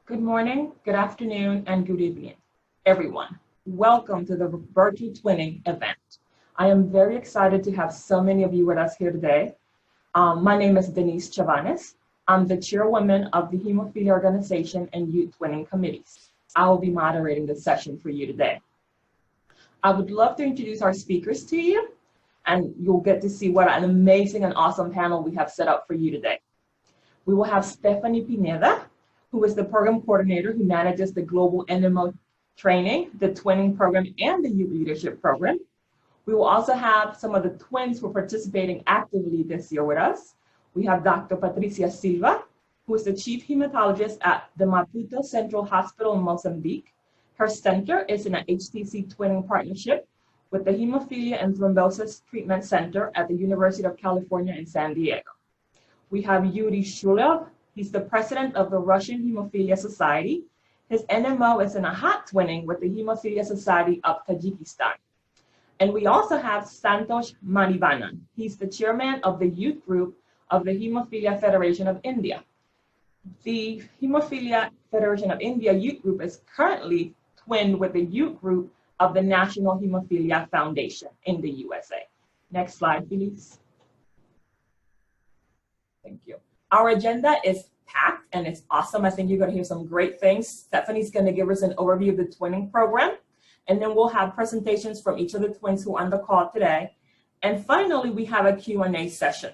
Good morning, good afternoon, and good evening, everyone. Welcome to the Virtual Twinning event. I am very excited to have so many of you with us here today. My name is Deniece Chevannes. I'm the chairwoman of the Hemophilia Organization and Youth Twinning Committees. I will be moderating the session for you today. I would love to introduce our speakers to you, and you'll get to see what an amazing and awesome panel we have set up for you today. We will have Stephanie Pineda, who is the program coordinator who manages the global NMO training, the twinning program, and the youth leadership program. We will also have some of the twins who are participating actively this year with us. We have Dr. Patricia Silva, who is the chief hematologist at the MAPUTO Central Hospital in Mozambique. Her center is in an HTC twinning partnership with the Hemophilia and Thrombosis Treatment Center at the University of California in San Diego. We have Yuri Zhulyov. He's the president of the Russian Hemophilia Society. His NMO is in a hot twinning with the Hemophilia Society of Tajikistan. And we also have Santosh Manivannan. He's the chairman of the youth group of the Hemophilia Federation of India. The Hemophilia Federation of India youth group is currently twinned with the youth group of the National Hemophilia Foundation in the USA. Next slide, please. Thank you. Our agenda is packed and it's awesome. I think you're going to hear some great things. Stephanie's going to give us an overview of the twinning program, and then we'll have presentations from each of the twins who are on the call today. And finally, we have a Q&A session.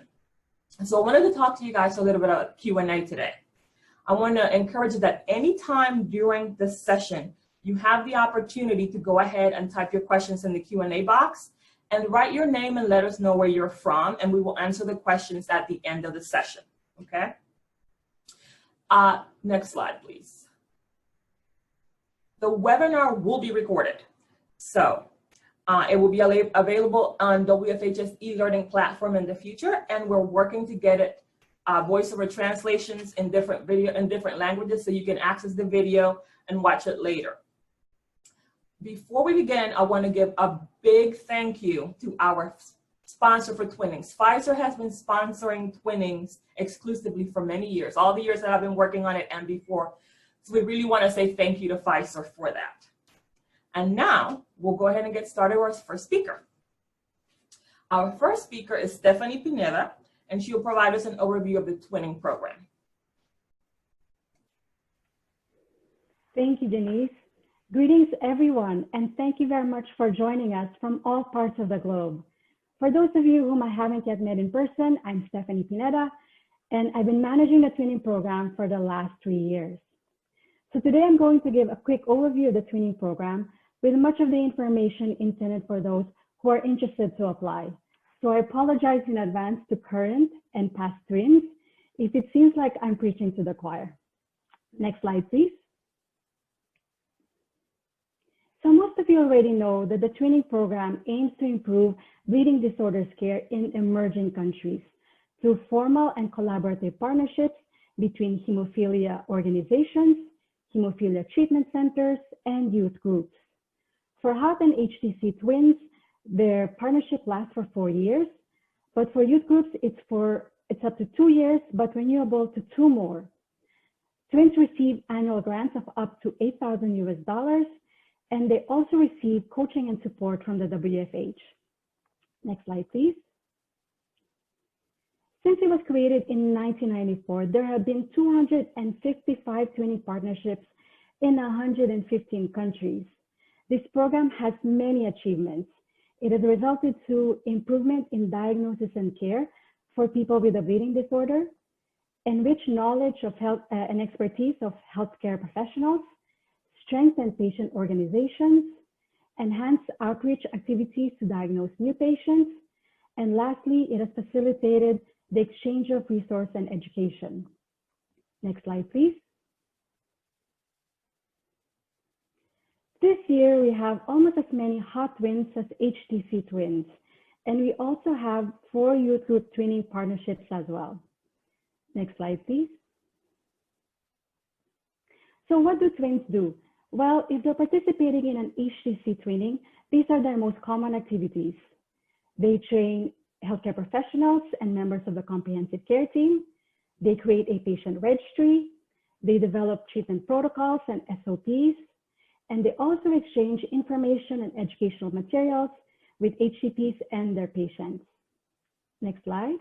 So I wanted to talk to you guys a little bit about Q&A today. I want to encourage you that anytime during the session, you have the opportunity to go ahead and type your questions in the Q&A box and write your name and let us know where you're from, and we will answer the questions at the end of the session. Okay. Next slide, please. The webinar will be recorded. So it will be available on WFH's e-learning platform in the future, and we're working to get it voiceover translations in different languages so you can access the video and watch it later. Before we begin, I want to give a big thank you to our sponsor for twinnings. Pfizer has been sponsoring twinnings exclusively for many years, all the years that I've been working on it and before. So we really want to say thank you to Pfizer for that. And now we'll go ahead and get started with our first speaker. Our first speaker is Stephanie Pineda, and she'll provide us an overview of the twinning program. Thank you, Deniece. Greetings, everyone, and thank you very much for joining us from all parts of the globe. For those of you whom I haven't yet met in person, I'm Stephanie Pineda, and I've been managing the twinning program for the last 3 years. So today I'm going to give a quick overview of the twinning program with much of the information intended for those who are interested to apply. So I apologize in advance to current and past twins if it seems like I'm preaching to the choir. Next slide, please. So most of you already know that the twinning program aims to improve bleeding disorders care in emerging countries through formal and collaborative partnerships between hemophilia organizations, hemophilia treatment centers, and youth groups. For HOP and HTC twins, their partnership lasts for 4 years, but for youth groups, it's up to 2 years, but renewable to 2 more. Twins receive annual grants of up to $8,000 US, and they also receive coaching and support from the WFH. Next slide, please. Since it was created in 1994, there have been 255 twinning partnerships in 115 countries. This program has many achievements. It has resulted to improvement in diagnosis and care for people with a bleeding disorder, enriched knowledge of health and expertise of healthcare professionals, strengthen patient organizations, enhance outreach activities to diagnose new patients, and lastly, it has facilitated the exchange of resource and education. Next slide, please. This year, we have almost as many hot twins as HTC twins, and we also have 4 youth group twinning partnerships as well. Next slide, please. So what do twins do? Well, if they're participating in an HTC twinning, these are their most common activities. They train healthcare professionals and members of the comprehensive care team. They create a patient registry. They develop treatment protocols and SOPs, and they also exchange information and educational materials with HCPs and their patients. Next slide.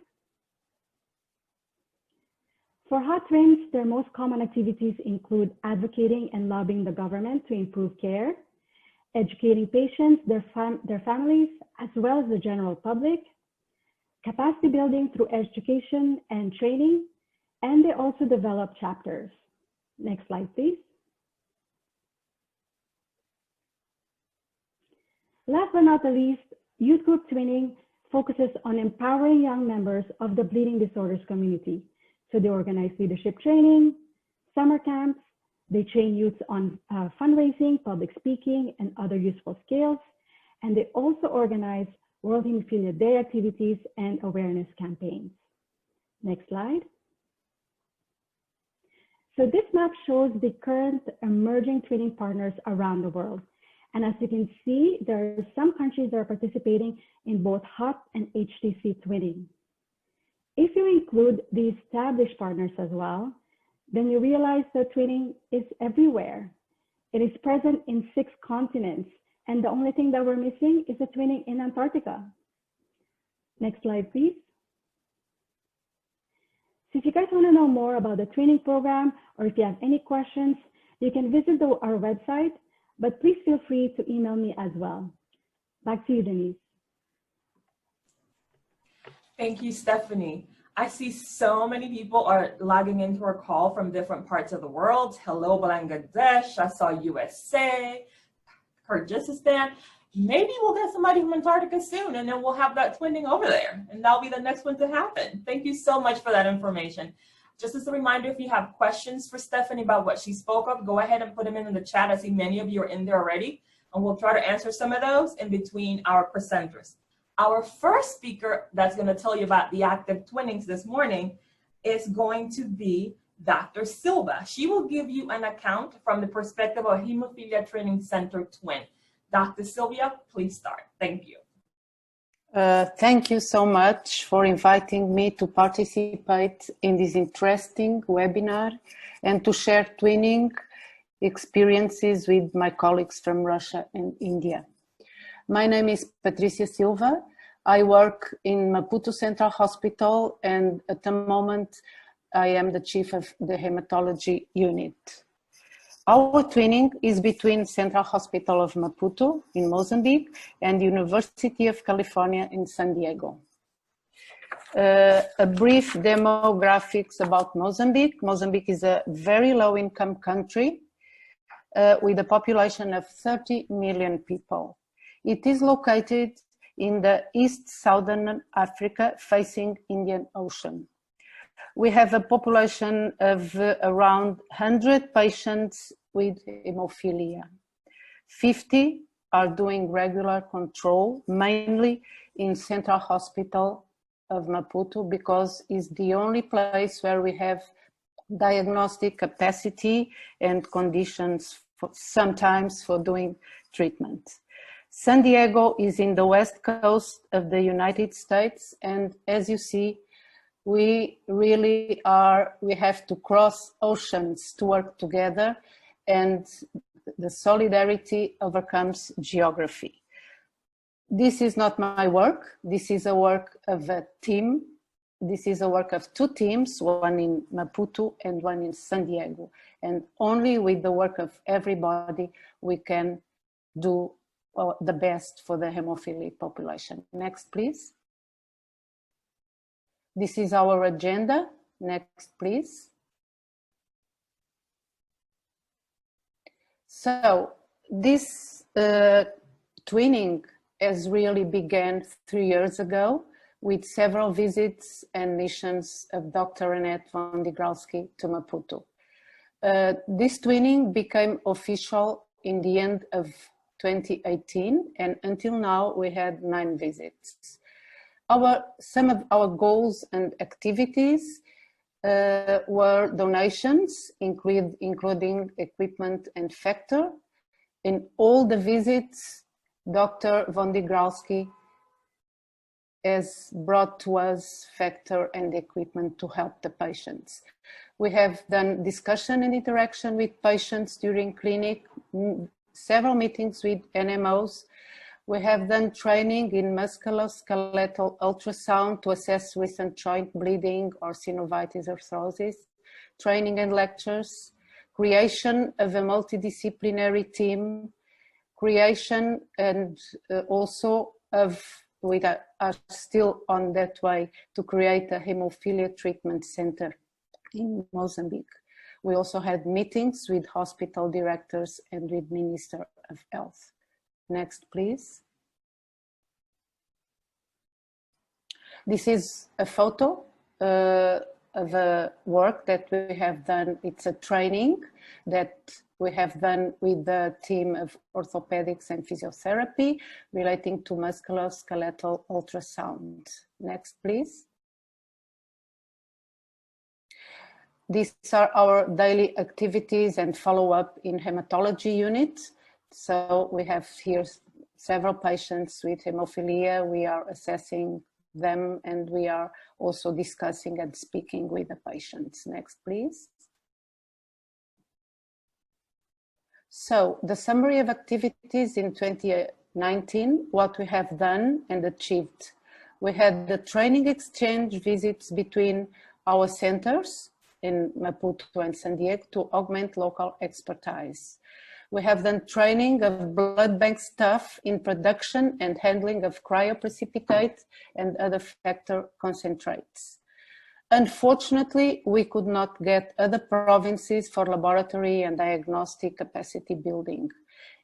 For hot twins, their most common activities include advocating and lobbying the government to improve care, educating patients, their families, as well as the general public, capacity building through education and training, and they also develop chapters. Next slide, please. Last but not the least, youth group twinning focuses on empowering young members of the bleeding disorders community. So they organize leadership training, summer camps, they train youths on fundraising, public speaking, and other useful skills. And they also organize World Hemophilia Day activities and awareness campaigns. Next slide. So this map shows the current emerging twinning partners around the world. And as you can see, there are some countries that are participating in both hot and HTC twinning. If you include the established partners as well, then you realize that twinning is everywhere. It is present in 6 continents, and the only thing that we're missing is the twinning in Antarctica. Next slide, please. So if you guys want to know more about the twinning program, or if you have any questions, you can visit our website, but please feel free to email me as well. Back to you, Deniece. Thank you, Stephanie. I see so many people are logging into our call from different parts of the world. Hello, Bangladesh. I saw USA, Kyrgyzstan. Maybe we'll get somebody from Antarctica soon, and then we'll have that twinning over there, and that'll be the next one to happen. Thank you so much for that information. Just as a reminder, if you have questions for Stephanie about what she spoke of, go ahead and put them in the chat. I see many of you are in there already, and we'll try to answer some of those in between our presenters. Our first speaker that's going to tell you about the active twinnings this morning is going to be Dr. Silva. She will give you an account from the perspective of Hemophilia Training Center twin. Dr. Silva, please start. Thank you. Thank you so much for inviting me to participate in this interesting webinar and to share twinning experiences with my colleagues from Russia and India. My name is Patricia Silva. I work in MAPUTO Central Hospital, and at the moment I am the chief of the hematology unit. Our twinning is between Central Hospital of Maputo in Mozambique and University of California in San Diego. A brief demographics about Mozambique. Mozambique is a very low-income country with a population of 30 million people. It is located in the East Southern Africa facing Indian Ocean. We have a population of around 100 patients with hemophilia. 50 are doing regular control, mainly in Central Hospital of Maputo, because it's the only place where we have diagnostic capacity and conditions sometimes for doing treatment. San Diego is in the west coast of the United States, and as you see, we have to cross oceans to work together, and the solidarity overcomes geography. This is not my work. This is a work of a team. This is a work of 2 teams, one in Maputo and one in San Diego. And only with the work of everybody, we can do the best for the hemophilia population. Next, please. This is our agenda. Next, please. So this twinning has really began 3 years ago with several visits and missions of Dr. Annette von Digralski to Maputo. This twinning became official in the end of 2018, and until now we had 9 visits. Some of our goals and activities were donations, including equipment and factor. In all the visits, Dr. von Digralski has brought to us factor and equipment to help the patients. We have done discussion and interaction with patients during clinic, several meetings with NMOs. We have done training in musculoskeletal ultrasound to assess recent joint bleeding or synovitis arthrosis, training and lectures, creation of a multidisciplinary team, creation and also of, we are still on that way to create a hemophilia treatment center in Mozambique. We also had meetings with hospital directors and with Minister of Health. Next, please. This is a photo of a work that we have done. It's a training that we have done with the team of orthopedics and physiotherapy relating to musculoskeletal ultrasound. Next, please. These are our daily activities and follow-up in hematology unit. So we have here several patients with hemophilia. We are assessing them and we are also discussing and speaking with the patients. Next, please. So the summary of activities in 2019, what we have done and achieved. We had the training exchange visits between our centers in Maputo and San Diego to augment local expertise. We have done training of blood bank staff in production and handling of cryoprecipitate and other factor concentrates. Unfortunately, we could not get other provinces for laboratory and diagnostic capacity building.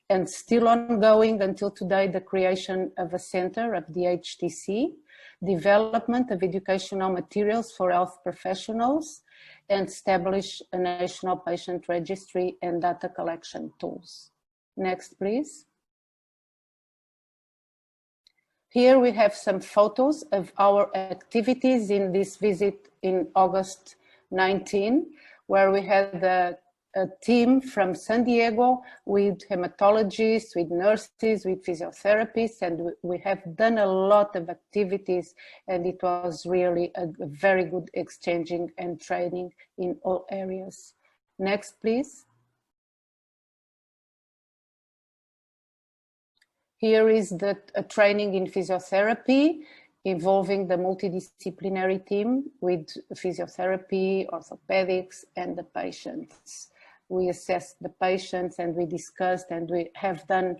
And still ongoing until today, the creation of a center of the HTC, development of educational materials for health professionals, and establish a national patient registry and data collection tools. Next, please. Here we have some photos of our activities in this visit in August 19, where we had a team from San Diego with hematologists, with nurses, with physiotherapists, and we have done a lot of activities, and it was really a very good exchanging and training in all areas. Next, please. Here is a training in physiotherapy involving the multidisciplinary team with physiotherapy, orthopedics, and the patients. We assessed the patients and we discussed and we have done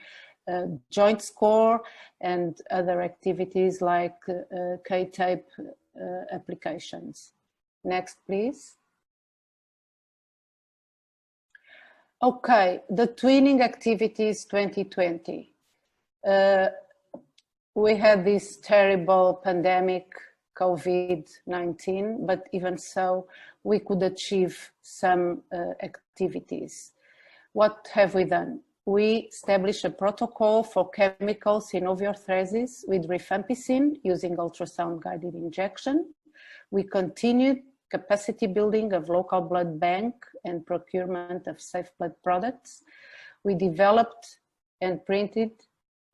joint score and other activities like K-tape applications. Next, please. Okay, the twinning activities 2020. We had this terrible pandemic, COVID-19, but even so, we could achieve some activities. What have we done? We established a protocol for chemical synovioarthritis with rifampicin using ultrasound-guided injection. We continued capacity building of local blood bank and procurement of safe blood products. We developed and printed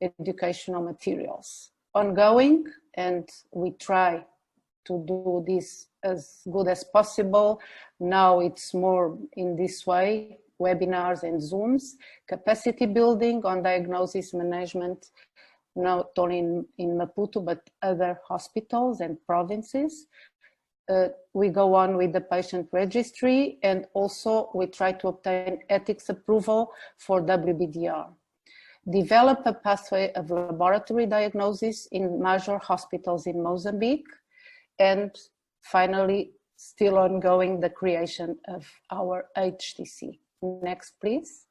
educational materials. Ongoing, and we try to do this as good as possible. Now it's more in this way, webinars and Zooms, capacity building on diagnosis management, not only in Maputo, but other hospitals and provinces. We go on with the patient registry, and also we try to obtain ethics approval for WBDR. Develop a pathway of laboratory diagnosis in major hospitals in Mozambique, and finally, still ongoing, the creation of our HTC. Next, please.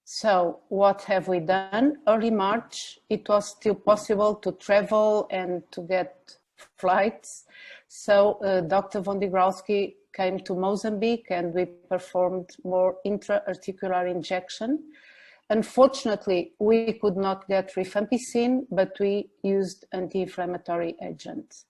So what have we done? Early March, it was still possible to travel and to get flights. So Dr. Vondigrowski came to Mozambique and we performed more intra-articular injection. Unfortunately, we could not get rifampicin, but we used anti-inflammatory agents.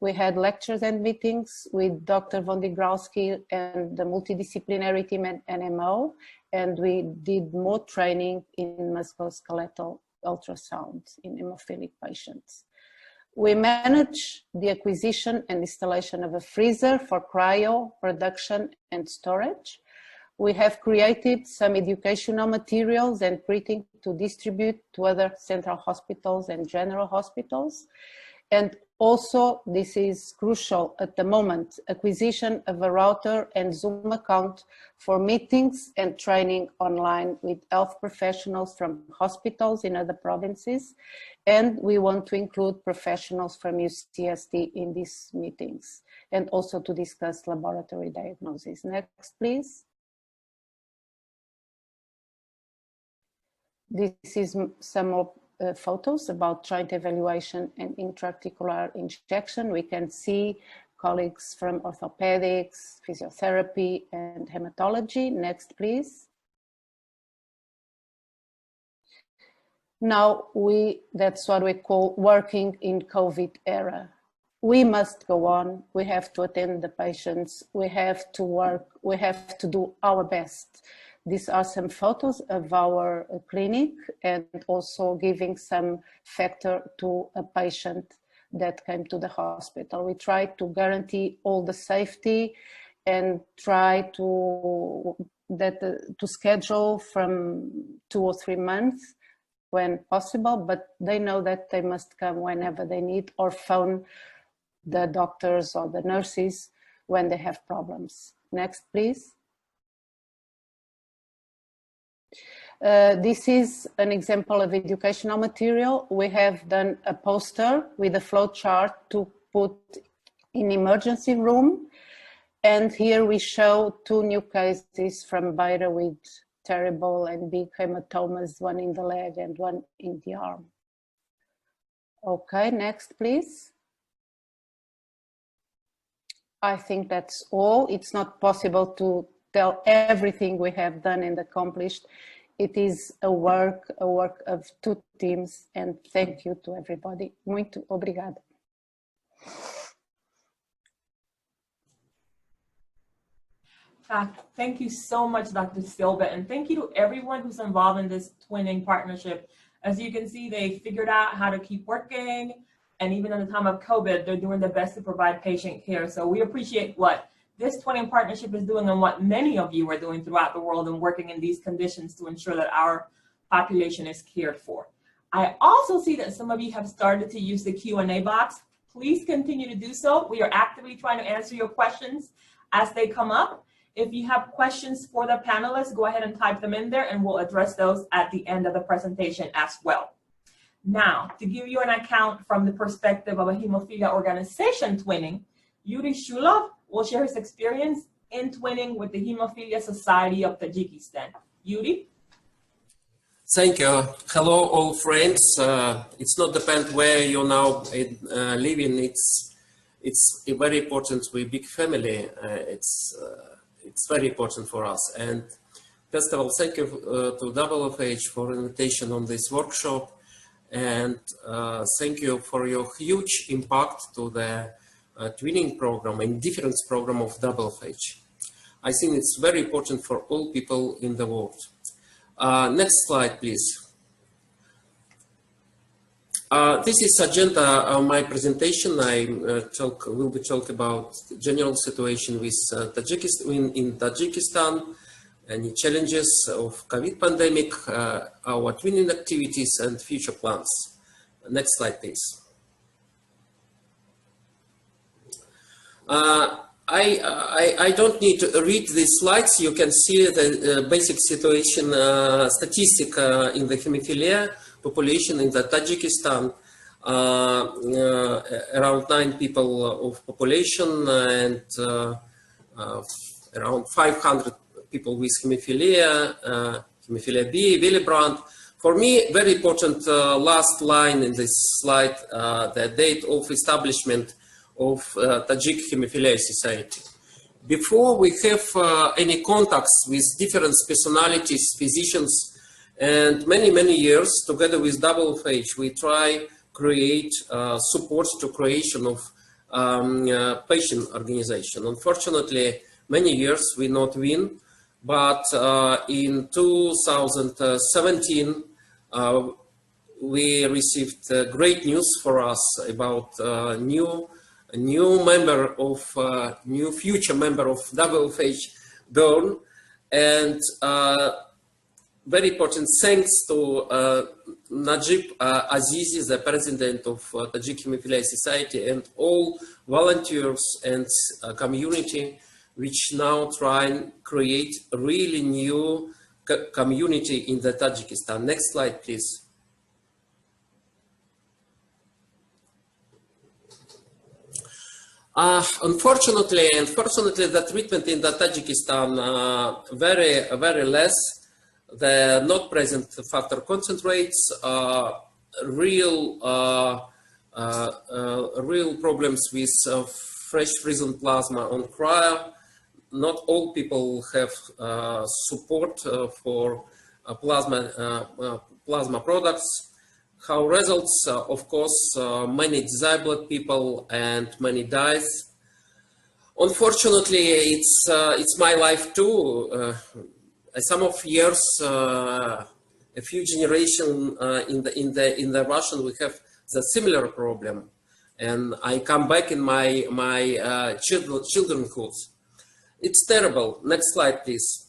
We had lectures and meetings with Dr. Vondigrowski and the multidisciplinary team at NMO, and we did more training in musculoskeletal ultrasound in hemophilic patients. We manage the acquisition and installation of a freezer for cryo, production and storage. We have created some educational materials and printing to distribute to other central hospitals and general hospitals. And also, this is crucial at the moment, acquisition of a router and Zoom account for meetings and training online with health professionals from hospitals in other provinces. And we want to include professionals from UCSD in these meetings and also to discuss laboratory diagnosis. Next, please. This is some of photos about joint evaluation and intra-articular injection. We can see colleagues from orthopedics, physiotherapy, and hematology. Next, please. Now, that's what we call working in COVID era. We must go on. We have to attend the patients. We have to work. We have to do our best. These are some photos of our clinic and also giving some factor to a patient that came to the hospital. We try to guarantee all the safety and try to schedule from 2 or 3 months when possible, but they know that they must come whenever they need or phone the doctors or the nurses when they have problems. Next, please. This is an example of educational material. We have done a poster with a flow chart to put in emergency room. And here we show 2 new cases from Beira with terrible and big hematomas, one in the leg and one in the arm. Okay, next, please. I think that's all. It's not possible to tell everything we have done and accomplished. It is a work of 2 teams, and thank you to everybody. Muito obrigada. Thank you so much, Dr. Silva, and thank you to everyone who's involved in this twinning partnership. As you can see, they figured out how to keep working, and even in the time of COVID, they're doing their best to provide patient care. So we appreciate what this twinning partnership is doing and what many of you are doing throughout the world and working in these conditions to ensure that our population is cared for. I also see that some of you have started to use the Q&A box. Please continue to do so. We are actively trying to answer your questions as they come up. If you have questions for the panelists, go ahead and type them in there and we'll address those at the end of the presentation as well. Now, to give you an account from the perspective of a hemophilia organization twinning, Yuri Zhulyov will share his experience in twinning with the Hemophilia Society of Tajikistan. Yuri? Thank you. Hello, all friends. It's not depend where you're now living. It's very important. We're a big family. It's very important for us. And first of all, thank you to WFH for invitation on this workshop. And thank you for your huge impact to the twinning program and difference program of WFH. I think it's very important for all people in the world. Next slide, please. This is agenda of my presentation. I will be talking about the general situation with in Tajikistan, any challenges of COVID pandemic, our twinning activities and future plans. Next slide, please. I don't need to read these slides. You can see the basic situation statistic in the hemophilia population in the Tajikistan. Around 9 people of population and around 500 people with hemophilia, hemophilia B, Willebrand. For me, very important last line in this slide, the date of establishment of Tajik Hemophilia Society. Before we have any contacts with different personalities, physicians, and many years, together with WFH, we try create support to creation of patient organization. Unfortunately, many years we not win, but in 2017, we received great news for us about new future member of WFH Bern, and very important thanks to Najib Azizi, the president of Tajik Hemophilia Society, and all volunteers and community, which now try and create a really new community in the Tajikistan. Next slide, please. Unfortunately, the treatment in the Tajikistan very less. The not present factor concentrates, real problems with fresh frozen plasma on cryo. Not all people have support for plasma products. How results, of course, many disabled people and many dies. Unfortunately, it's my life too. Some of years, a few generations in the Russian, we have the similar problem, and I come back in my childrenhood. It's terrible. Next slide, please.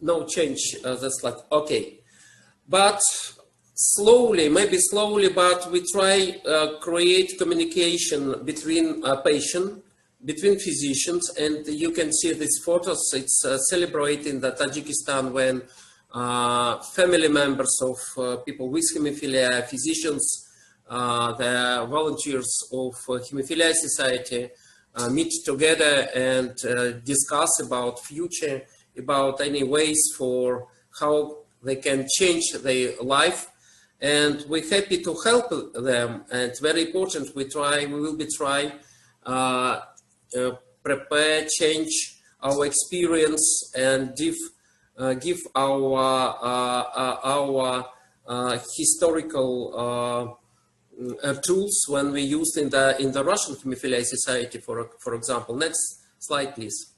No change the slide. Okay, but slowly, maybe slowly, but we try create communication between patient, between physicians, and you can see these photos. It's celebrating the Tajikistan when family members of people with hemophilia, physicians, the volunteers of Hemophilia Society meet together and discuss about future, about any ways for how they can change their life. And we're happy to help them. And very important, we will be trying prepare, change our experience, and give our historical tools when we used in the Russian Hemophilia Society, for example. Next slide, please.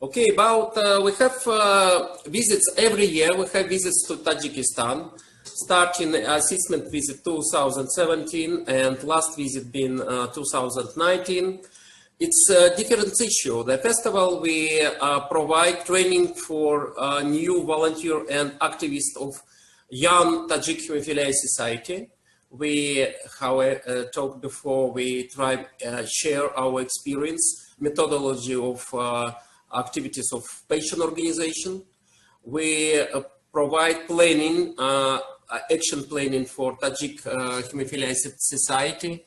Okay, about we have visits every year. We have visits to Tajikistan, starting assessment visit 2017 and last visit being 2019. It's a different issue. The festival, we provide training for new volunteer and activists of young Tajik Hemophilia Society. We, how I talked before, we try share our experience, methodology of activities of patient organization. We provide planning, action planning for Tajik Hemophilia Society,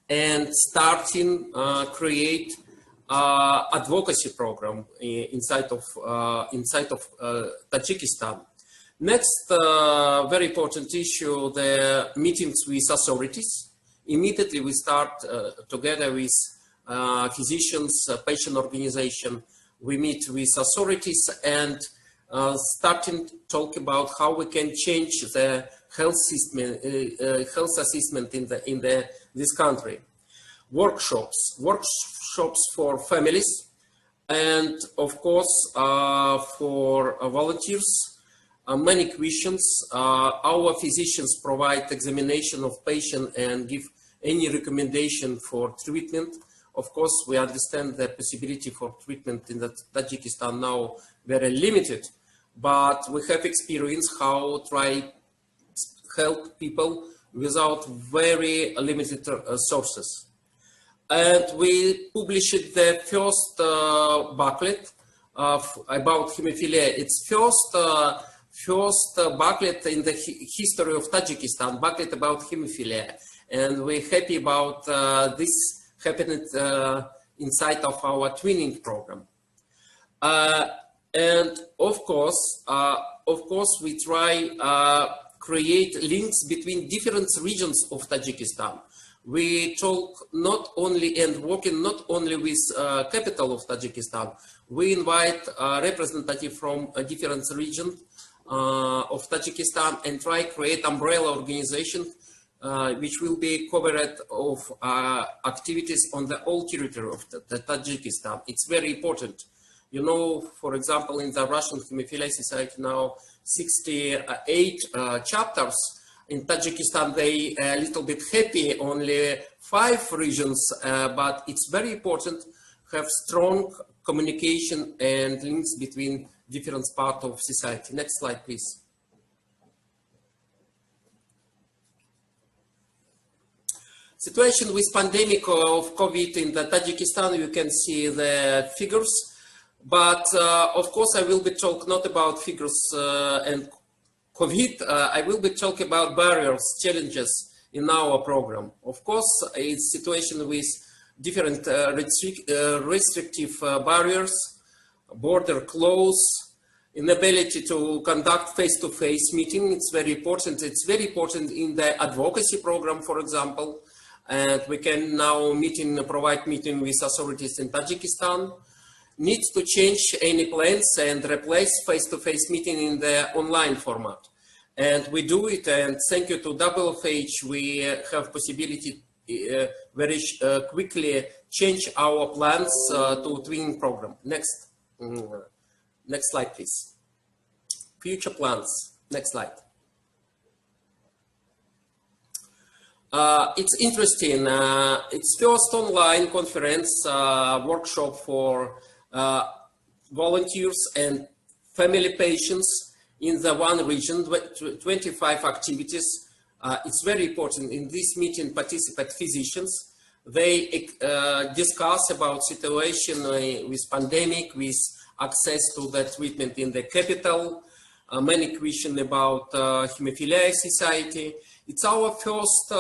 and starting create advocacy program inside of Tajikistan. Next, very important issue: the meetings with authorities. Immediately, we start together with physicians, patient organization. We meet with authorities and starting to talk about how we can change the health system, health assessment in this country. Workshops for families, and of course for volunteers. Many questions. Our physicians provide examination of patient and give any recommendation for treatment. Of course, we understand the possibility for treatment in Tajikistan now very limited, but we have experience how try help people without very limited sources. And we published the first booklet about hemophilia. It's first booklet in the history of Tajikistan, booklet about hemophilia, and we're happy about this happened inside of our twinning program. And of course, we try create links between different regions of Tajikistan. We talk not only and working not only with capital of Tajikistan. We invite a representative from a different region of Tajikistan and try create umbrella organization which will be covered of activities on the whole territory of the Tajikistan. It's very important. You know, for example, in the Russian Hemophilia Society now 68 chapters. In Tajikistan, they a little bit happy, only 5 regions, but it's very important to have strong communication and links between different parts of society. Next slide, please. Situation with pandemic of COVID in the Tajikistan, you can see the figures, but of course I will be talking not about figures and COVID, I will be talking about barriers, challenges in our program. Of course, it's situation with different restrictive barriers, border close, inability to conduct face-to-face meeting. It's very important. It's very important in the advocacy program, for example, and we can now provide meeting with authorities in Tajikistan. Needs to change any plans and replace face-to-face meeting in the online format. And we do it, and thank you to WFH, we have possibility very quickly change our plans to twinning program. Next slide, please. Future plans. Next slide. It's interesting. It's first online conference workshop for volunteers and family patients in the one region, 25 activities. It's very important. In this meeting participate physicians. They discuss about situation with pandemic, with access to the treatment in the capital, many questions about Hemophilia Society. It's our first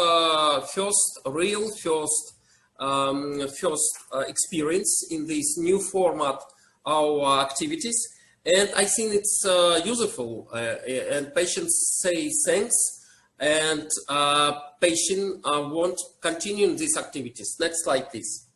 experience in this new format, our activities. And I think it's useful, and patients say thanks, and patients want to continue these activities. Next slide, please.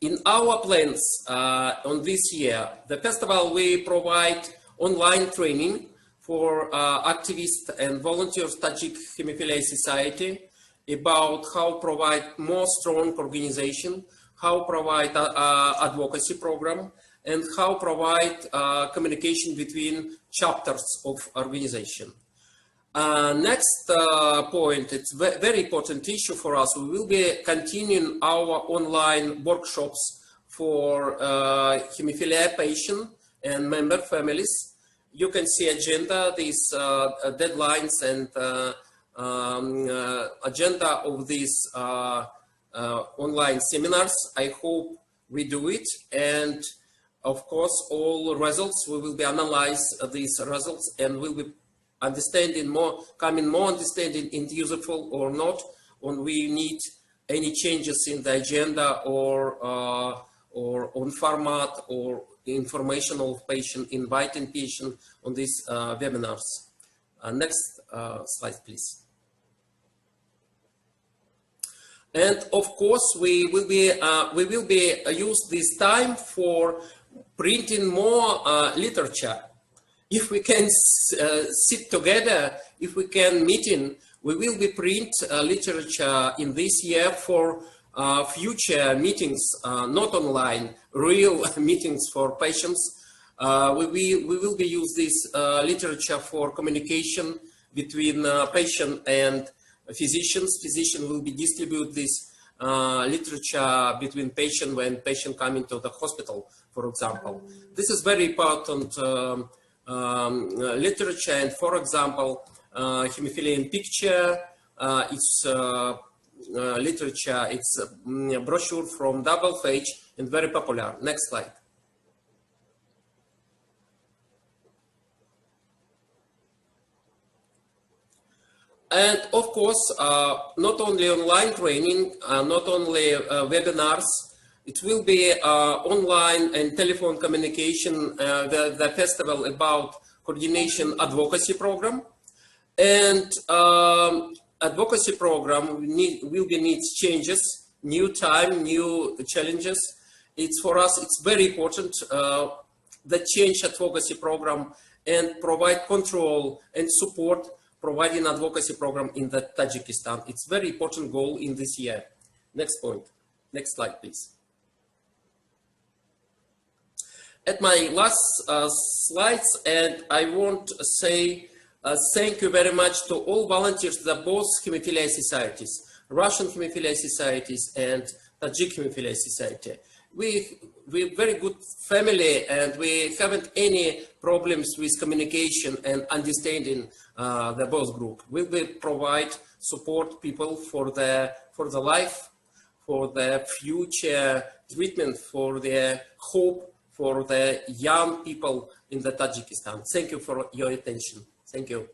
In our plans on this year, the festival we provide online training for activists and volunteers Tajik Hemophilia Society about how provide more strong organization, how provide advocacy program, and how provide communication between chapters of organization. Next point, it's a very important issue for us. We will be continuing our online workshops for hemophilia patient and member families. You can see agenda, these deadlines and agenda of these online seminars. I hope we do it, and of course all results we will be analyze these results, and we'll be understanding more, understanding in useful or not, when we need any changes in the agenda or on format or information of patient, inviting patient on these webinars. Next slide, please. And of course, we will be use this time for printing more literature. If we can sit together, if we can meeting, we will be print literature in this year for future meetings, not online, real meetings for patients. We will be use this literature for communication between patient and physicians. Physician will be distribute this literature between patient when patient come into the hospital, for example. This is very important literature, and for example, hemophilia in picture, it's literature, it's a brochure from WFH and very popular. Next slide. And of course, not only online training, not only webinars, it will be online and telephone communication, the festival about coordination advocacy program. And advocacy program will be needs changes, new time, new challenges. It's for us, it's very important the change advocacy program and provide control and support providing advocacy program in the Tajikistan. It's very important goal in this year. Next point. Next slide, please. At my last slides, and I want to say thank you very much to all volunteers, the both Hemophilia societies, Russian Hemophilia societies and Tajik Hemophilia Society. We're very good family, and we haven't any problems with communication and understanding the both group. We will provide support people for the life, for the future treatment, for the hope for the young people in the Tajikistan. Thank you for your attention. Thank you.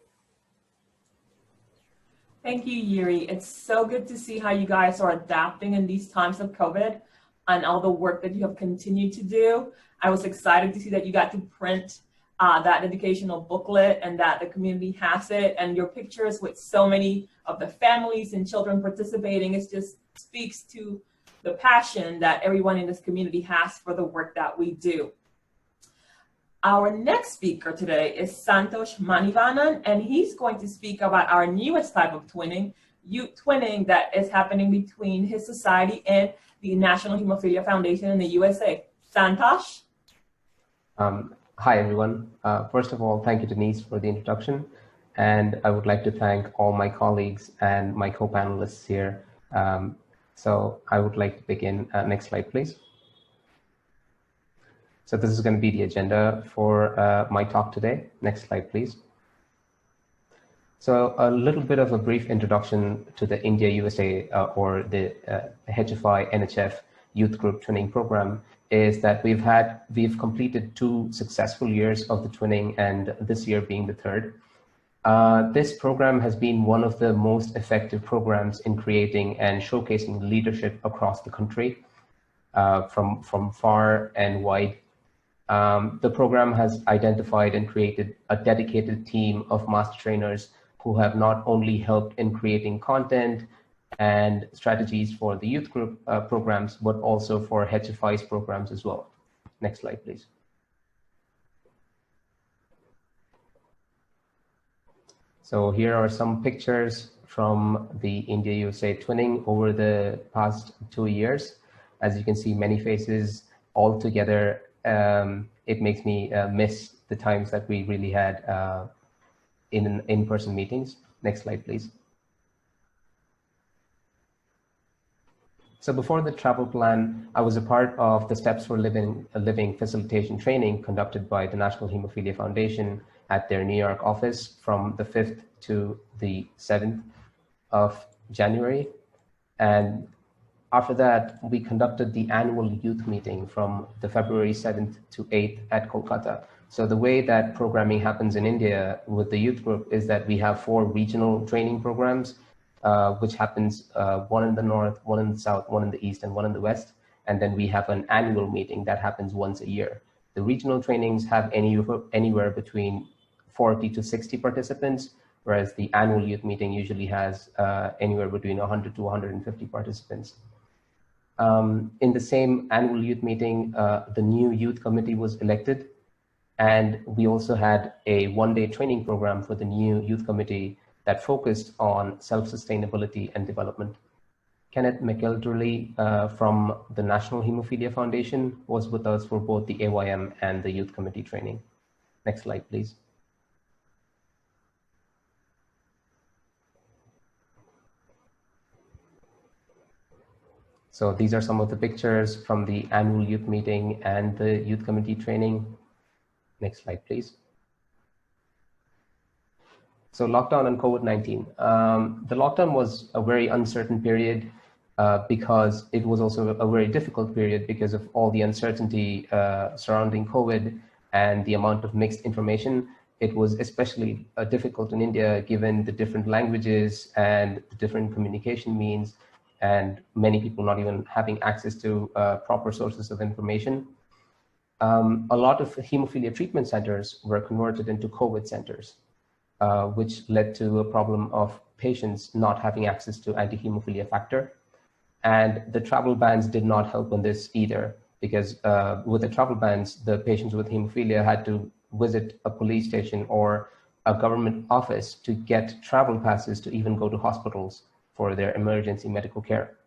Thank you, Yuri. It's so good to see how you guys are adapting in these times of COVID and all the work that you have continued to do. I was excited to see that you got to print that educational booklet and that the community has it, and your pictures with so many of the families and children participating. It just speaks to the passion that everyone in this community has for the work that we do. Our next speaker today is Santosh Manivannan, and he's going to speak about our newest type of twinning, youth twinning, that is happening between his society and the National Hemophilia Foundation in the USA. Santosh? Hi, everyone. First of all, thank you, Deniece, for the introduction. And I would like to thank all my colleagues and my co-panelists here. So I would like to begin. Next slide, please. So this is going to be the agenda for my talk today. Next slide, please. So a little bit of a brief introduction to the India USA or the HFI NHF Youth Group Twinning Program is that we've completed 2 successful years of the twinning, and this year being the 3rd. This program has been one of the most effective programs in creating and showcasing leadership across the country from far and wide. The program has identified and created a dedicated team of master trainers who have not only helped in creating content and strategies for the youth group programs, but also for HFI's programs as well. Next slide, please. So here are some pictures from the India USA twinning over the past 2 years. As you can see, many faces all together. It makes me miss the times that we really had in-person meetings. Next slide, please. So before the travel plan, I was a part of the Steps for Living facilitation training conducted by the National Hemophilia Foundation at their New York office from the 5th to the 7th of January. And after that, we conducted the annual youth meeting from the February 7th to 8th at Kolkata. So the way that programming happens in India with the youth group is that we have 4 regional training programs, which happens 1 in the north, 1 in the south, 1 in the east, and 1 in the west. And then we have an annual meeting that happens once a year. The regional trainings have anywhere between 40 to 60 participants, whereas the annual youth meeting usually has anywhere between 100 to 150 participants. In the same annual youth meeting, the new youth committee was elected, and we also had a 1-day training program for the new youth committee that focused on self-sustainability and development. Kenneth McElderly from the National Hemophilia Foundation was with us for both the AYM and the youth committee training. Next slide, please. So these are some of the pictures from the annual youth meeting and the youth committee training. Next slide, please. So lockdown and COVID-19. The lockdown was a very uncertain period because it was also a very difficult period because of all the uncertainty surrounding COVID and the amount of mixed information. It was especially difficult in India given the different languages and the different communication means, and many people not even having access to proper sources of information. A lot of hemophilia treatment centers were converted into COVID centers. which led to a problem of patients not having access to anti-hemophilia factor. And the travel bans did not help on this either, because with the travel bans, the patients with hemophilia had to visit a police station or a government office to get travel passes to even go to hospitals for their emergency medical care.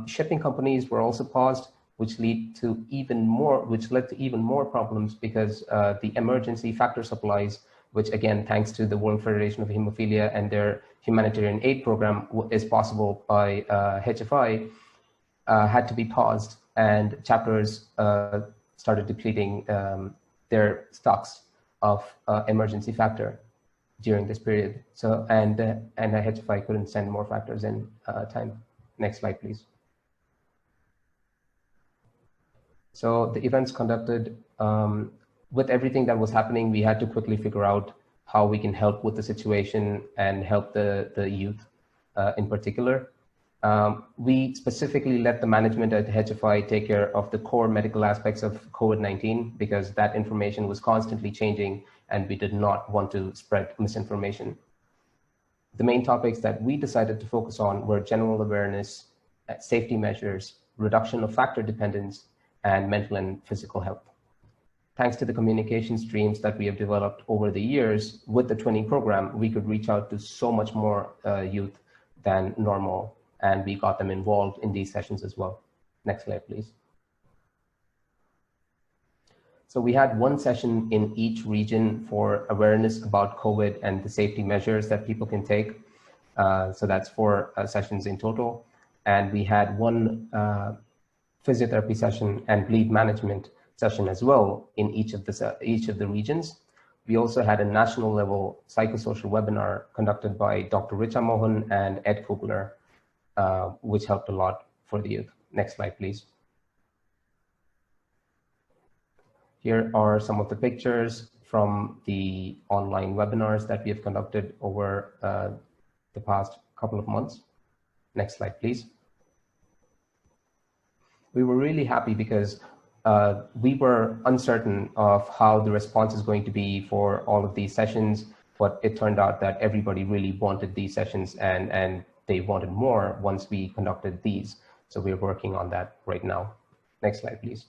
Shipping companies were also paused, which led to even more problems, because the emergency factor supplies, which again, thanks to the World Federation of Hemophilia and their humanitarian aid program is possible by HFI, had to be paused, and chapters started depleting their stocks of emergency factor during this period. So, and HFI couldn't send more factors in time. Next slide, please. So the events conducted, with everything that was happening, we had to quickly figure out how we can help with the situation and help the youth in particular. We specifically let the management at HFI take care of the core medical aspects of COVID-19, because that information was constantly changing and we did not want to spread misinformation. The main topics that we decided to focus on were general awareness, safety measures, reduction of factor dependence, and mental and physical health. Thanks to the communication streams that we have developed over the years with the twinning program, we could reach out to so much more youth than normal, and we got them involved in these sessions as well. Next slide, please. So we had one session in each region for awareness about COVID and the safety measures that people can take. So that's 4 sessions in total. And we had one physiotherapy session and bleed management session as well in each of the regions. We also had a national level psychosocial webinar conducted by Dr. Richa Mohan and Ed Kugler, which helped a lot for the youth. Next slide, please. Here are some of the pictures from the online webinars that we have conducted over the past couple of months. Next slide, please. We were really happy because we were uncertain of how the response is going to be for all of these sessions, but it turned out that everybody really wanted these sessions and they wanted more once we conducted these. So we're working on that right now. Next slide, please.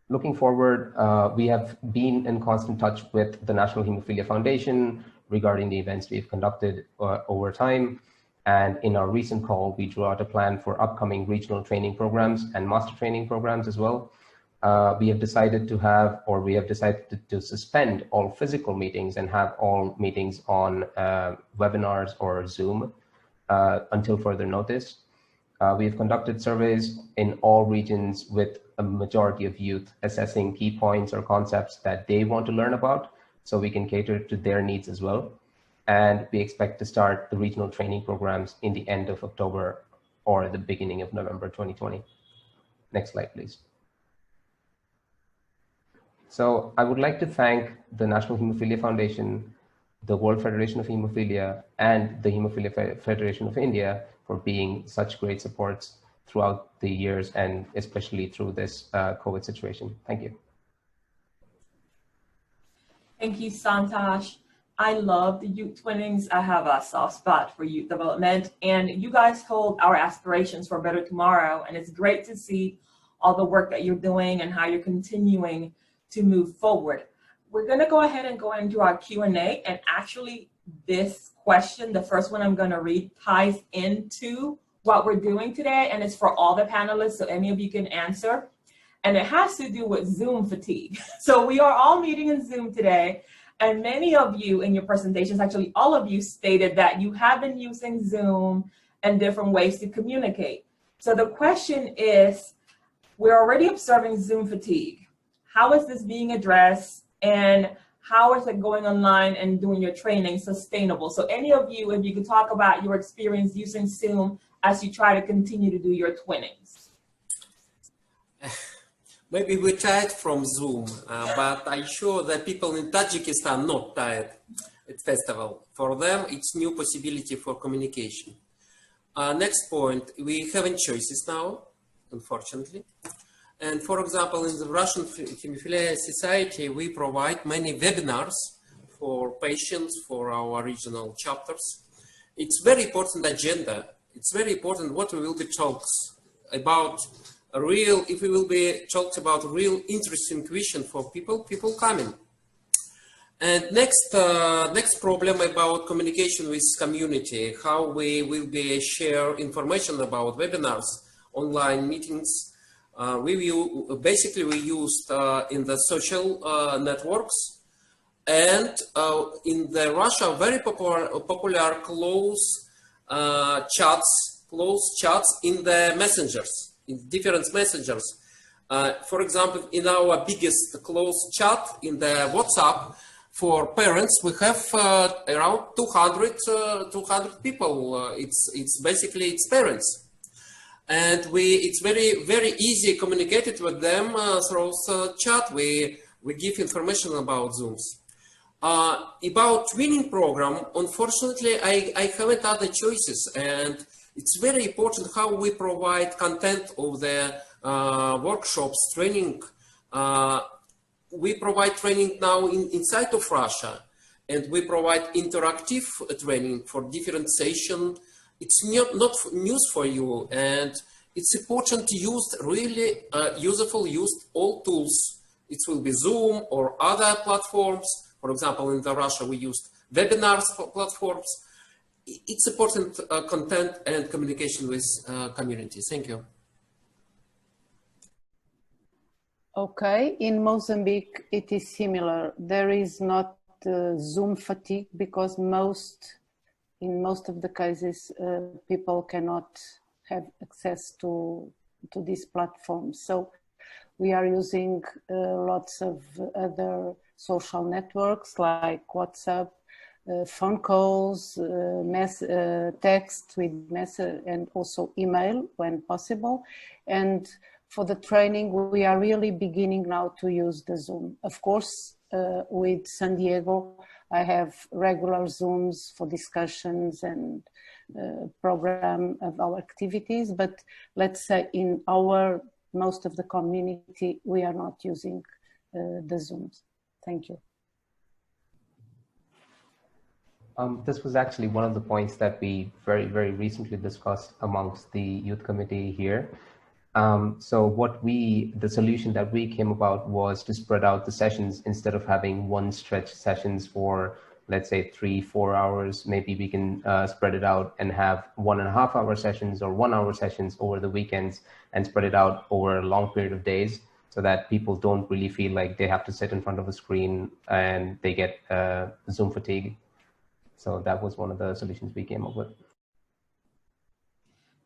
Looking forward, we have been in constant touch with the National Hemophilia Foundation regarding the events we've conducted over time. And in our recent call, we drew out a plan for upcoming regional training programs and master training programs as well. We have decided to suspend all physical meetings and have all meetings on webinars or Zoom until further notice. We have conducted surveys in all regions with a majority of youth assessing key points or concepts that they want to learn about, so we can cater to their needs as well. And we expect to start the regional training programs in the end of October or the beginning of November 2020. Next slide, please. So I would like to thank the National Hemophilia Foundation, the World Federation of Hemophilia, and the Hemophilia Federation of India for being such great supports throughout the years, and especially through this COVID situation. Thank you. Thank you, Santosh. I love the youth twinnings. I have a soft spot for youth development, and you guys hold our aspirations for a better tomorrow. And it's great to see all the work that you're doing and how you're continuing to move forward. We're going to go ahead and go into our Q&A, and actually this question, the first one I'm going to read, ties into what we're doing today, and it's for all the panelists, so any of you can answer. And it has to do with Zoom fatigue. So we are all meeting in Zoom today, and many of you in your presentations, actually all of you, stated that you have been using Zoom and different ways to communicate. So the question is, we're already observing Zoom fatigue. How is this being addressed, and how is it going online and doing your training sustainable? So any of you, if you could talk about your experience using Zoom as you try to continue to do your twinnings. Maybe we're tired from Zoom, but I'm sure that people in Tajikistan are not tired at festival. For them, it's new possibility for communication. Next point, we haven't choices now, unfortunately. And for example, in the Russian Hemophilia Society, we provide many webinars for patients, for our regional chapters. It's very important agenda. It's very important what we will be talks about if we will be talked about real interesting question for people coming. And next problem about communication with community, how we will be share information about webinars, online meetings. We used in the social networks, and in the Russia very popular close chats in the messengers, in different messengers. For example, in our biggest close chat in the WhatsApp for parents, we have around 200 people. It's basically it's parents. And it's very easy communicated with them through chat. We give information about Zooms. About twinning program, unfortunately, I haven't other choices, and it's very important how we provide content of the workshops, training. We provide training now inside of Russia, and we provide interactive training for different sessions. It's not news for you, and it's important to use really useful, use all tools. It will be Zoom or other platforms. For example, in Russia, we used webinars for platforms. It's important content and communication with community. Thank you. Okay, in Mozambique, it is similar. There is not Zoom fatigue because in most of the cases, people cannot have access to these platforms. So we are using lots of other social networks like WhatsApp, phone calls, text with message, and also email when possible. And for the training, we are really beginning now to use the Zoom. Of course, with San Diego, I have regular Zooms for discussions and program of our activities, but let's say in most of the community, we are not using the Zooms. Thank you. This was actually one of the points that we very recently discussed amongst the youth committee here. So the solution that we came about was to spread out the sessions instead of having one stretch sessions for, let's say, 3-4 hours. Maybe we can spread it out and have 1.5 hour sessions or 1 hour sessions over the weekends and spread it out over a long period of days so that people don't really feel like they have to sit in front of a screen and they get Zoom fatigue. So that was one of the solutions we came up with.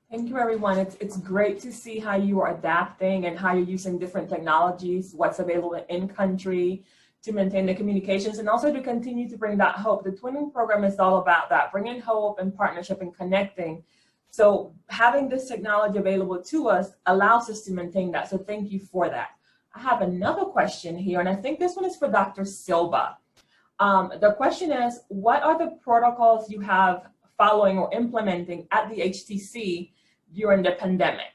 Thank you, everyone. It's great to see how you are adapting and how you're using different technologies, what's available in country to maintain the communications and also to continue to bring that hope. The twinning program is all about that, bringing hope and partnership and connecting. So having this technology available to us allows us to maintain that. So thank you for that. I have another question here, and I think this one is for Dr. Silva. The question is, what are the protocols you have following or implementing at the HTC during the pandemic?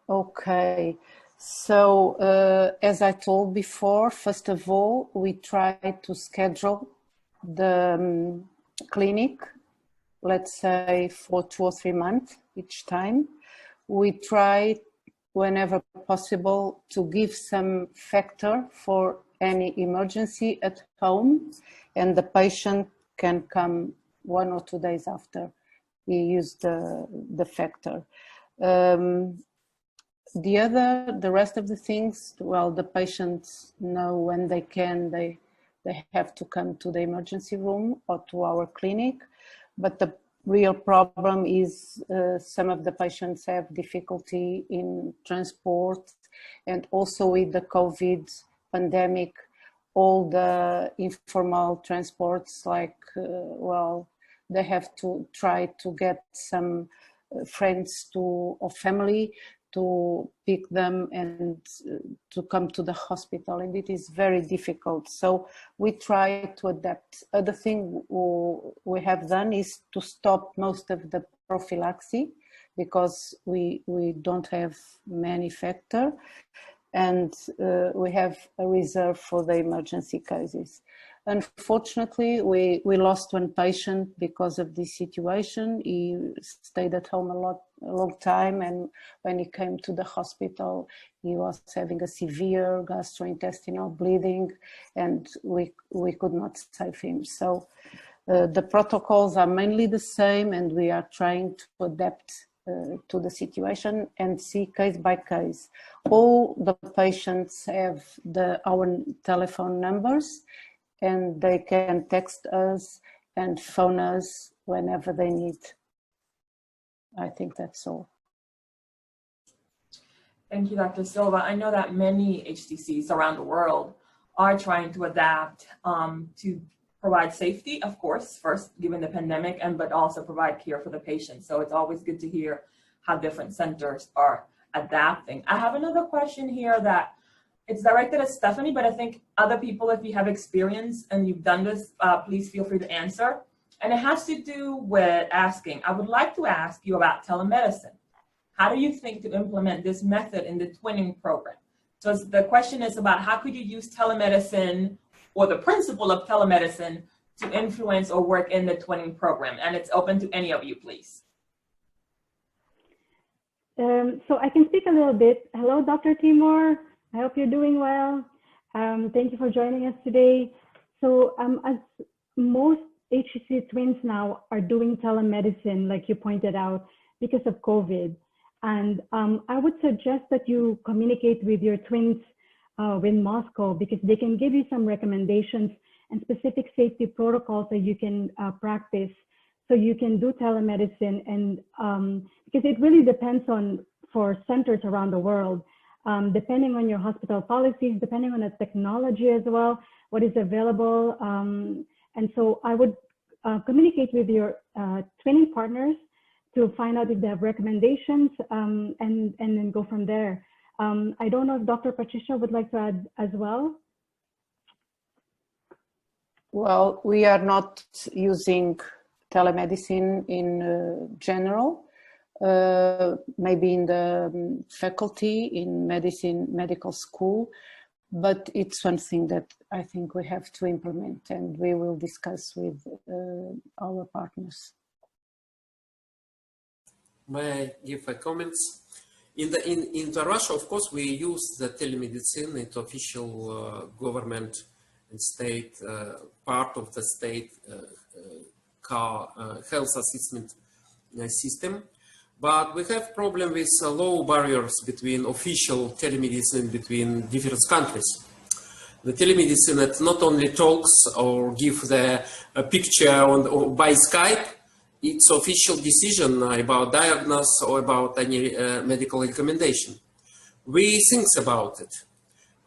Okay, so as I told before, first of all, we try to schedule the clinic, let's say for 2 or 3 months each time. We try, whenever possible, to give some factor for any emergency at home, and the patient can come 1 or 2 days after we use the factor. The rest of the things, well, the patients know when they can, they have to come to the emergency room or to our clinic. But the real problem is some of the patients have difficulty in transport, and also with the COVID pandemic, all the informal transports, like, well, they have to try to get some friends or family to pick them and to come to the hospital, and it is very difficult. So we try to adapt. Other thing we have done is to stop most of the prophylaxis. because we don't have many factors, and we have a reserve for the emergency cases. Unfortunately, we lost one patient because of this situation. He stayed at home a long time, and when he came to the hospital, he was having a severe gastrointestinal bleeding, and we could not save him. So the protocols are mainly the same, and we are trying to adapt to the situation and see case by case. All the patients have our telephone numbers, and they can text us and phone us whenever they need. I think that's all. Thank you, Dr. Silva. I know that many HCCs around the world are trying to adapt to provide safety, of course, first given the pandemic, but also provide care for the patient. So it's always good to hear how different centers are adapting. I have another question here that it's directed at Stephanie, but I think other people, if you have experience and you've done this, please feel free to answer. And it has to do with asking, I would like to ask you about telemedicine. How do you think to implement this method in the twinning program? So the question is about how could you use telemedicine or the principle of telemedicine to influence or work in the twinning program? And it's open to any of you, please. So I can speak a little bit. Hello, Dr. Timur. I hope you're doing well. Thank you for joining us today. So as most HCC twins now are doing telemedicine, like you pointed out, because of COVID. And I would suggest that you communicate with your twins in Moscow, because they can give you some recommendations and specific safety protocols that you can practice. So you can do telemedicine, and because it really depends on, for centers around the world, depending on your hospital policies, depending on the technology as well, what is available. And so I would communicate with your training partners to find out if they have recommendations, and then go from there. I don't know if Dr. Patricia would like to add as well. Well, we are not using telemedicine in general, maybe in the faculty in medical school, but it's something that I think we have to implement, and we will discuss with our partners. May I give a comments? In Russia, of course, we use the telemedicine. It's official government and state part of the state health assessment system. But we have problem with low barriers between official telemedicine between different countries. The telemedicine not only talks or give the picture or by Skype, it's official decision about diagnosis or about any medical recommendation. We think about it.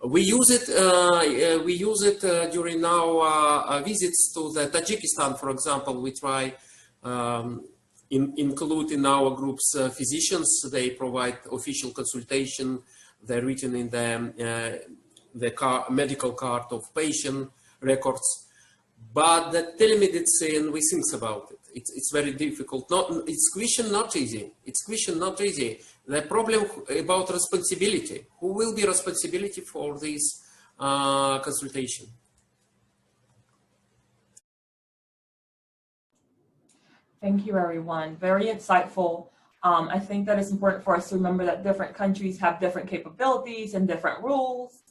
We use it during our visits to the Tajikistan, for example. We try include in our groups physicians. They provide official consultation. They're written in the medical card of patient records. But the telemedicine, we think about it. It's very difficult. It's question not easy. It's question not easy. The problem about responsibility. Who will be responsibility for this consultation? Thank you, everyone. Very insightful. I think that it's important for us to remember that different countries have different capabilities and different rules.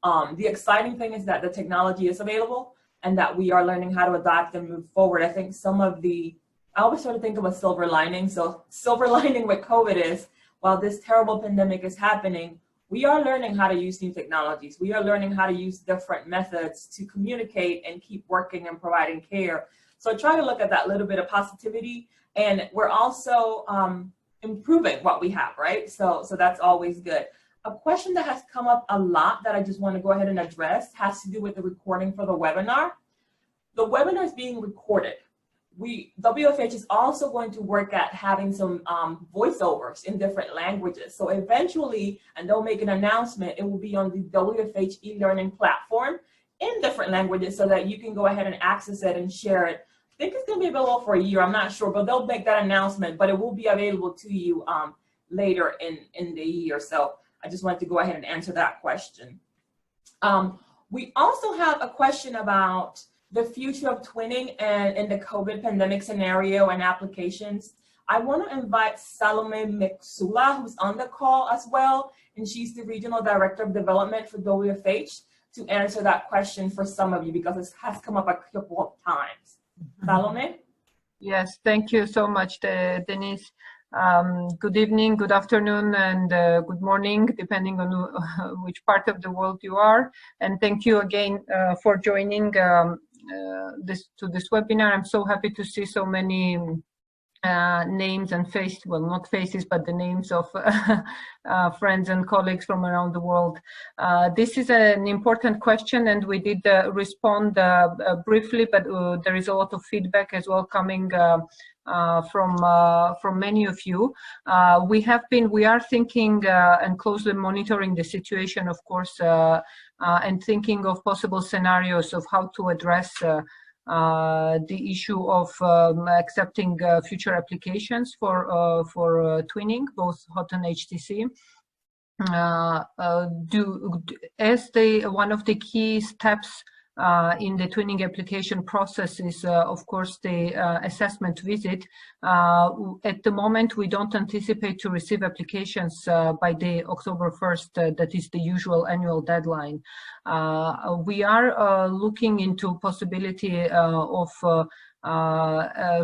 The exciting thing is that the technology is available and that we are learning how to adapt and move forward. I think I always sort of think of a silver lining. So silver lining with COVID is, while this terrible pandemic is happening, we are learning how to use new technologies. We are learning how to use different methods to communicate and keep working and providing care. So try to look at that little bit of positivity, and we're also improving what we have, right? So that's always good. A question that has come up a lot that I just want to go ahead and address has to do with the recording for the webinar. The webinar is being recorded. WFH is also going to work at having some voiceovers in different languages. So eventually, and they'll make an announcement, it will be on the WFH e-learning platform in different languages so that you can go ahead and access it and share it think it's going to be available for a year. I'm not sure, but they'll make that announcement, but it will be available to you later in the year. So I just wanted to go ahead and answer that question. We also have a question about the future of twinning and in the COVID pandemic scenario and applications. I want to invite Salome Mixula, who's on the call as well, and she's the Regional Director of Development for WFH, to answer that question for some of you because it has come up a couple of times. Salome? Yes, thank you so much, Deniece. Good evening, good afternoon, and good morning, depending on which part of the world you are. And thank you again for joining this webinar. I'm so happy to see so many names and faces, well, not faces, but the names of friends and colleagues from around the world. This is an important question, and we did respond briefly, but there is a lot of feedback as well coming from many of you. We are thinking and closely monitoring the situation, of course, and thinking of possible scenarios of how to address the issue of accepting future applications for twinning, both HOT and HTC. One of the key steps in the twinning application process is, of course, the assessment visit. At the moment, we don't anticipate to receive applications by the October 1st, that is the usual annual deadline. We are looking into possibility of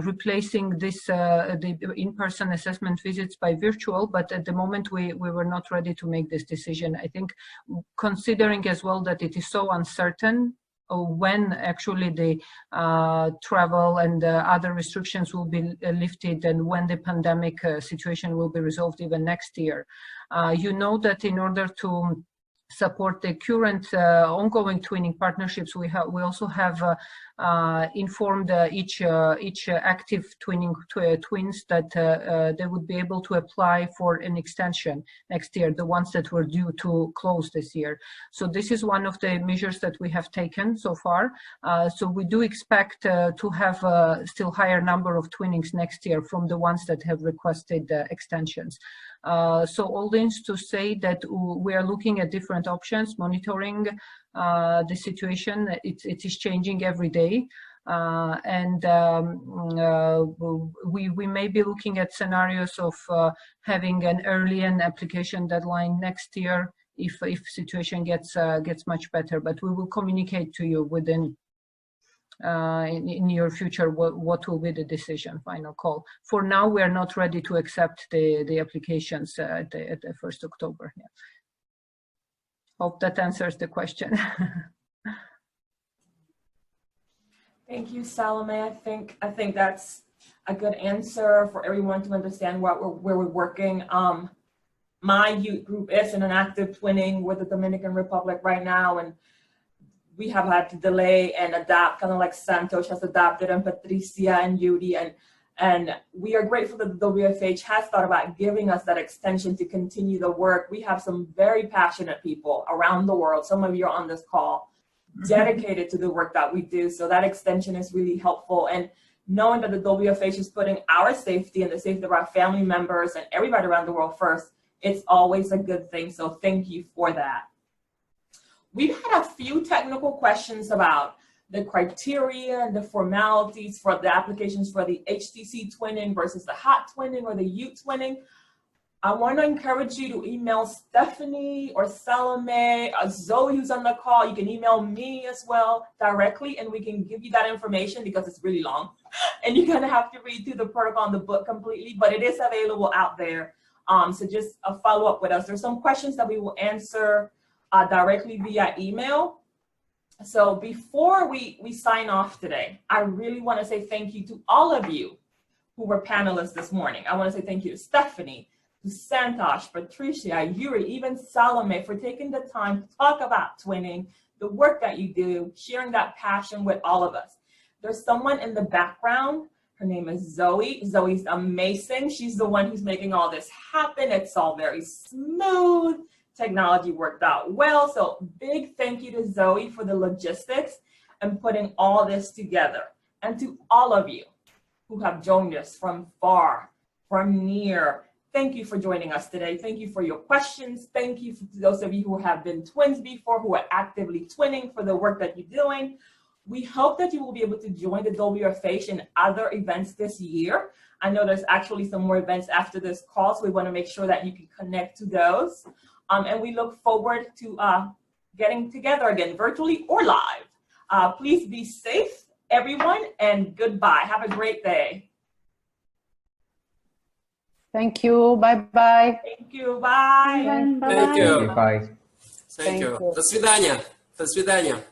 replacing this the in-person assessment visits by virtual, but at the moment we were not ready to make this decision. I think considering as well that it is so uncertain when actually the travel and other restrictions will be lifted and when the pandemic situation will be resolved even next year. You know that in order to support the current ongoing twinning partnerships, we also have informed each active twinning twins that they would be able to apply for an extension next year, the ones that were due to close this year. So this is one of the measures that we have taken so far. So we do expect to have a still higher number of twinnings next year from the ones that have requested extensions. So all this to say that we are looking at different options, monitoring the situation. It is changing every day, and we may be looking at scenarios of having an early application deadline next year if situation gets much better. But we will communicate to you within in your future what will be the decision, final call. For now, we are not ready to accept the applications at the 1st October. Yeah. Hope that answers the question. Thank you, Salome. I think that's a good answer for everyone to understand where we're working. My youth group is in an active twinning with the Dominican Republic right now, and we have had to delay and adapt, kind of like Santosh has adapted, and Patricia and Yuri, and we are grateful that the WFH has thought about giving us that extension to continue the work. We have some very passionate people around the world. Some of you are on this call, dedicated to the work that we do. So that extension is really helpful. And knowing that the WFH is putting our safety and the safety of our family members and everybody around the world first, it's always a good thing. So thank you for that. We've had a few technical questions about the criteria and the formalities for the applications for the HTC twinning versus the HOT twinning or the U twinning. I want to encourage you to email Stephanie or Salome, Zoe who's on the call. You can email me as well directly, and we can give you that information because it's really long. And you're going to have to read through the protocol and the book completely, but it is available out there. So just follow up with us. There's some questions that we will answer directly via email. So before we sign off today, I really want to say thank you to all of you who were panelists this morning. I want to say thank you to Stephanie, to Santosh, Patricia, Yuri, even Salome for taking the time to talk about twinning, the work that you do, sharing that passion with all of us. There's someone in the background. Her name is Zoe. Zoe's amazing. She's the one who's making all this happen. It's all very smooth. Technology worked out well. So big thank you to Zoe for the logistics and putting all this together. And to all of you who have joined us from far, from near, thank you for joining us today. Thank you for your questions. Thank you to those of you who have been twins before, who are actively twinning, for the work that you're doing. We hope that you will be able to join the WFH in other events this year. I know there's actually some more events after this call, so we want to make sure that you can connect to those. And we look forward to getting together again, virtually or live. Please be safe, everyone, and goodbye. Have a great day. Thank you. Bye-bye. Thank you. Bye. Thank you. Bye. Thank you. До свидания. До свидания.